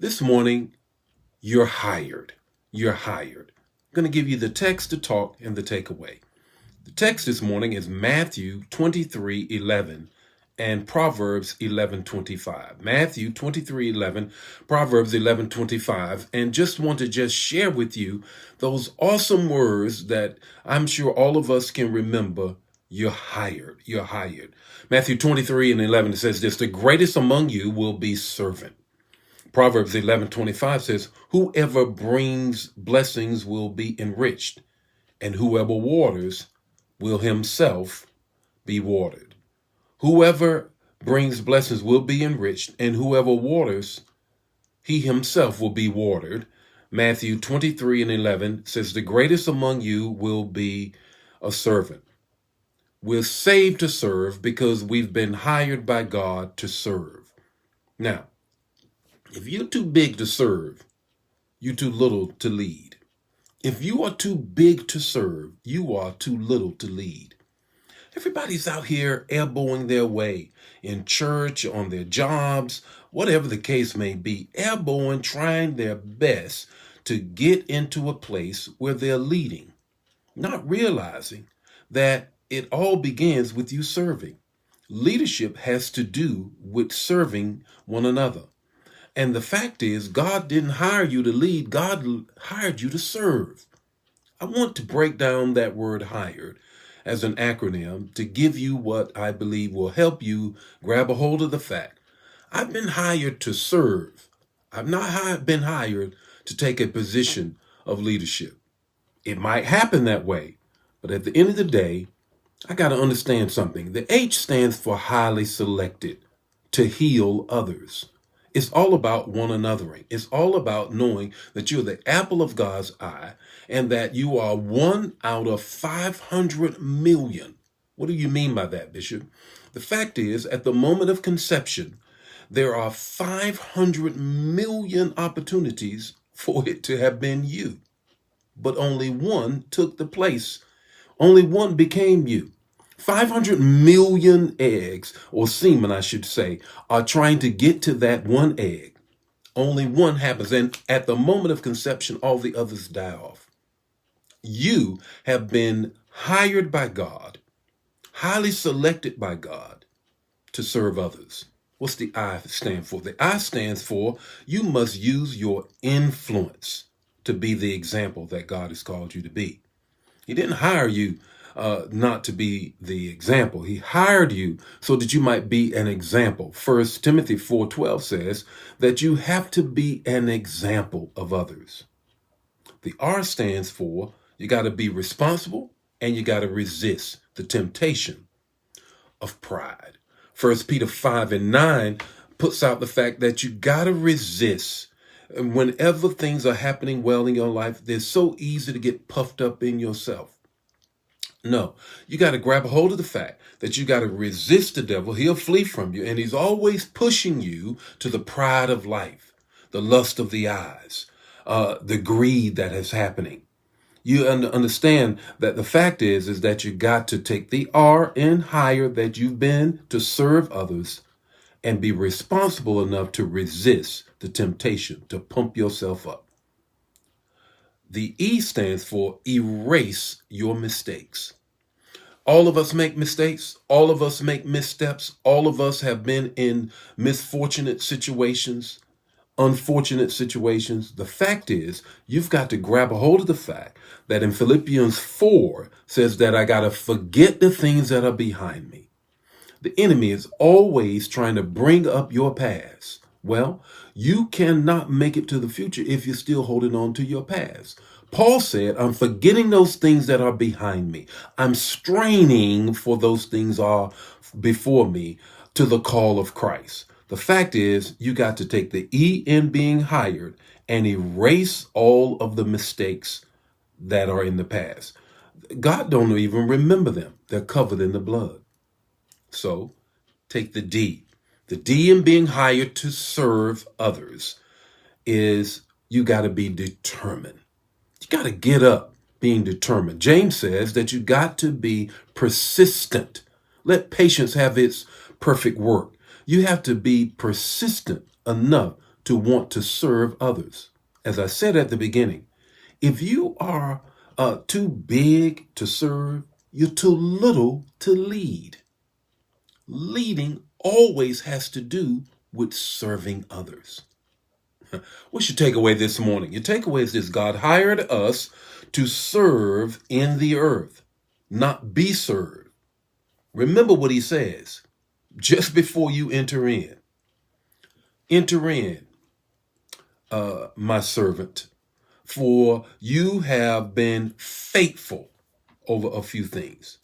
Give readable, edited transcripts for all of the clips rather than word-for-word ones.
This morning, you're hired. You're hired. I'm going to give you the text to talk and the takeaway. The text this morning is Matthew 23:11 and Proverbs 11:25. Matthew 23:11, Proverbs 11:25, and just want to share with you those awesome words that I'm sure all of us can remember. You're hired. You're hired. Matthew 23:11 says this: the greatest among you will be servant. Proverbs 11:25 says, whoever brings blessings will be enriched, and whoever waters will himself be watered. Whoever brings blessings will be enriched, and whoever waters, he himself will be watered. Matthew 23:11 says, the greatest among you will be a servant. We're saved to serve because we've been hired by God to serve. Now, if you're too big to serve, you're too little to lead. If you are too big to serve, you are too little to lead. Everybody's out here elbowing their way in church, on their jobs, whatever the case may be, elbowing, trying their best to get into a place where they're leading, not realizing that it all begins with you serving. Leadership has to do with serving one another. And the fact is, God didn't hire you to lead, God hired you to serve. I want to break down that word hired as an acronym to give you what I believe will help you grab a hold of the fact. I've been hired to serve. I've not been hired to take a position of leadership. It might happen that way, but at the end of the day, I got to understand something. The H stands for highly selected, to heal others. It's all about one anothering. It's all about knowing that you're the apple of God's eye and that you are 1 out of 500 million. What do you mean by that, Bishop? The fact is, at the moment of conception, there are 500 million opportunities for it to have been you. But only one took the place. Only one became you. 500 million eggs, or semen, I should say, are trying to get to that one egg. Only one happens. And at the moment of conception, all the others die off. You have been hired by God, highly selected by God to serve others. What's the I stand for? The I stands for you must use your influence to be the example that God has called you to be. He didn't hire you not to be the example. He hired you so that you might be an example. 1 Timothy 4:12 says that you have to be an example of others. The R stands for you got to be responsible and you got to resist the temptation of pride. 1 Peter 5:9 puts out the fact that you got to resist. And whenever things are happening well in your life, they're so easy to get puffed up in yourself. No, you got to grab a hold of the fact that you got to resist the devil. He'll flee from you. And he's always pushing you to the pride of life, the lust of the eyes, the greed that is happening. You understand that the fact is that you got to take the R in higher that you've been to serve others and be responsible enough to resist the temptation to pump yourself up. The E stands for erase your mistakes. All of us make mistakes. All of us make missteps. All of us have been in misfortunate situations, unfortunate situations. The fact is, you've got to grab a hold of the fact that in Philippians 4 says that I got to forget the things that are behind me. The enemy is always trying to bring up your past. Well, you cannot make it to the future if you're still holding on to your past. Paul said, I'm forgetting those things that are behind me. I'm straining for those things are before me to the call of Christ. The fact is, you got to take the E in being hired and erase all of the mistakes that are in the past. God don't even remember them. They're covered in the blood. So take the D. The D in being hired to serve others is you got to be determined. You got to get up being determined. James says that you got to be persistent. Let patience have its perfect work. You have to be persistent enough to want to serve others. As I said at the beginning, if you are too big to serve, you're too little to lead. Leading always has to do with serving others. What's your takeaway this morning? Your takeaway is this: God hired us to serve in the earth, not be served. Remember what he says just before you enter in. Enter in, my servant, for you have been faithful over a few things.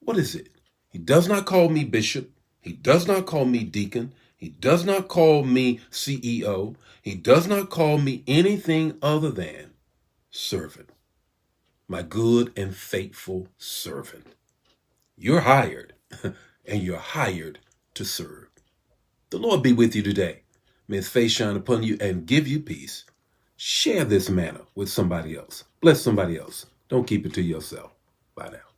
What is it? He does not call me bishop. He does not call me deacon. He does not call me CEO. He does not call me anything other than servant. My good and faithful servant. You're hired, and you're hired to serve. The Lord be with you today. May his face shine upon you and give you peace. Share this manna with somebody else. Bless somebody else. Don't keep it to yourself. Bye now.